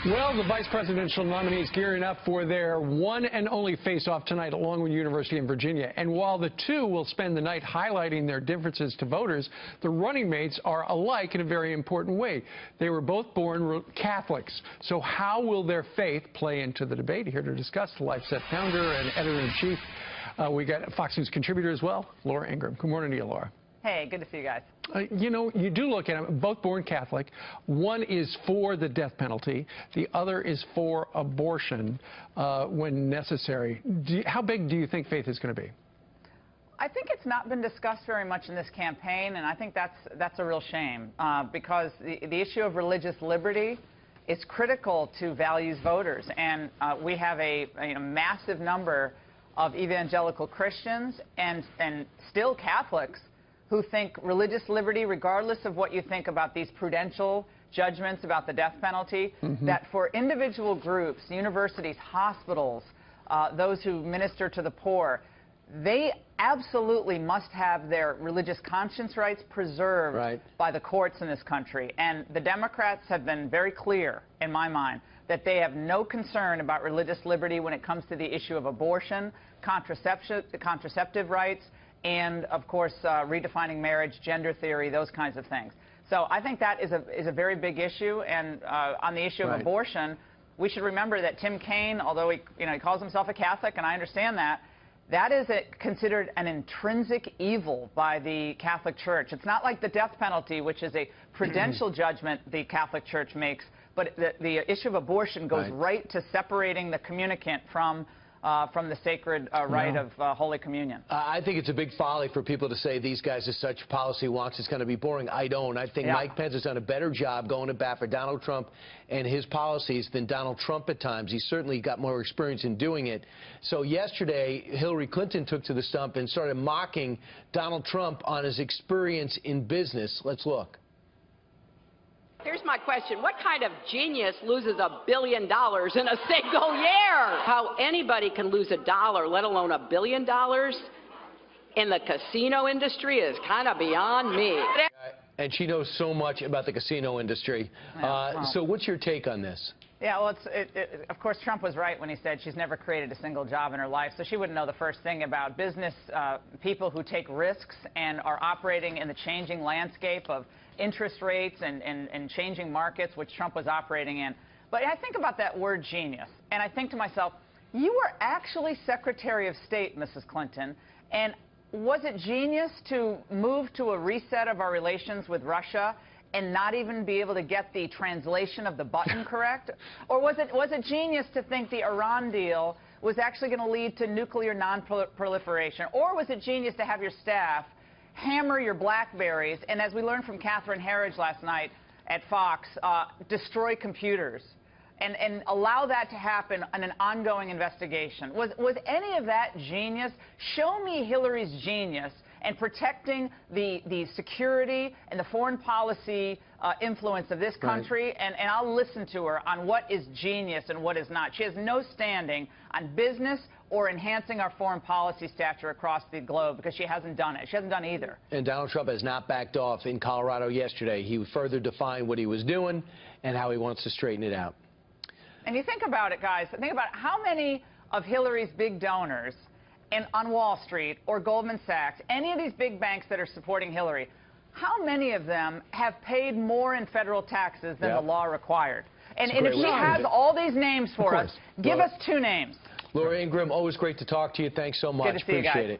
Well, the vice presidential nominees gearing up for their one and only face-off tonight at Longwood University in Virginia. And while the two will spend the night highlighting their differences to voters, the running mates are alike in a very important way. They were both born Catholics. So how will their faith play into the debate? Here to discuss, the LifeSet founder and editor-in-chief. We got Fox News contributor as well, Laura Ingraham. Good morning to you, Laura. Hey, good to see you guys. You know, you do look at them, both born Catholic. One is for the death penalty. The other is for abortion when necessary. How big do you think faith is going to be? I think it's not been discussed very much in this campaign, and I think that's a real shame because the issue of religious liberty is critical to values voters. And we have a massive number of evangelical Christians and still Catholics who think religious liberty, regardless of what you think about these prudential judgments about the death penalty, that for individual groups, universities, hospitals, those who minister to the poor, they absolutely must have their religious conscience rights preserved by the courts in this country. And the Democrats have been very clear, in my mind, that they have no concern about religious liberty when it comes to the issue of abortion, contraceptive rights, and, of course, redefining marriage, gender theory, those kinds of things. So I think that is a very big issue. And on the issue of abortion, we should remember that Tim Kaine, although he calls himself a Catholic, and I understand that, that is considered an intrinsic evil by the Catholic Church. It's not like the death penalty, which is a prudential judgment the Catholic Church makes, but the issue of abortion goes right to separating the communicant from the sacred rite of Holy Communion. I think it's a big folly for people to say these guys are such policy wonks, it's going to be boring. I don't. I think Mike Pence has done a better job going to bat for Donald Trump and his policies than Donald Trump at times. He's certainly got more experience in doing it. So yesterday, Hillary Clinton took to the stump and started mocking Donald Trump on his experience in business. Let's look. Here's my question. What kind of genius loses $1 billion in a single year? How anybody can lose $1, let alone $1 billion in the casino industry is kind of beyond me. And she knows so much about the casino industry. So what's your take on this? Yeah, well, of course, Trump was right when he said she's never created a single job in her life, so she wouldn't know the first thing about business people who take risks and are operating in the changing landscape of interest rates and changing markets, which Trump was operating in. But I think about that word genius, and I think to myself, you were actually Secretary of State, Mrs. Clinton, and was it genius to move to a reset of our relations with Russia and not even be able to get the translation of the button correct? Or was it genius to think the Iran deal was actually going to lead to nuclear non-proliferation? Or was it genius to have your staff hammer your BlackBerries and, as we learned from Catherine Herridge last night at Fox, destroy computers and allow that to happen in an ongoing investigation? Was any of that genius? Show me Hillary's genius and protecting the security and the foreign policy influence of this country, and I'll listen to her on what is genius and what is not. She has no standing on business or enhancing our foreign policy stature across the globe because she hasn't done it. She hasn't done either. And Donald Trump has not backed off in Colorado yesterday. He further defined what he was doing and how he wants to straighten it out. And you think about it, guys. Think about how many of Hillary's big donors on Wall Street or Goldman Sachs, any of these big banks that are supporting Hillary, how many of them have paid more in federal taxes than the law required? And if she has all these names for us, give us 2 names. Laura Ingraham, always great to talk to you. Thanks so much. Good to see you guys. Appreciate it.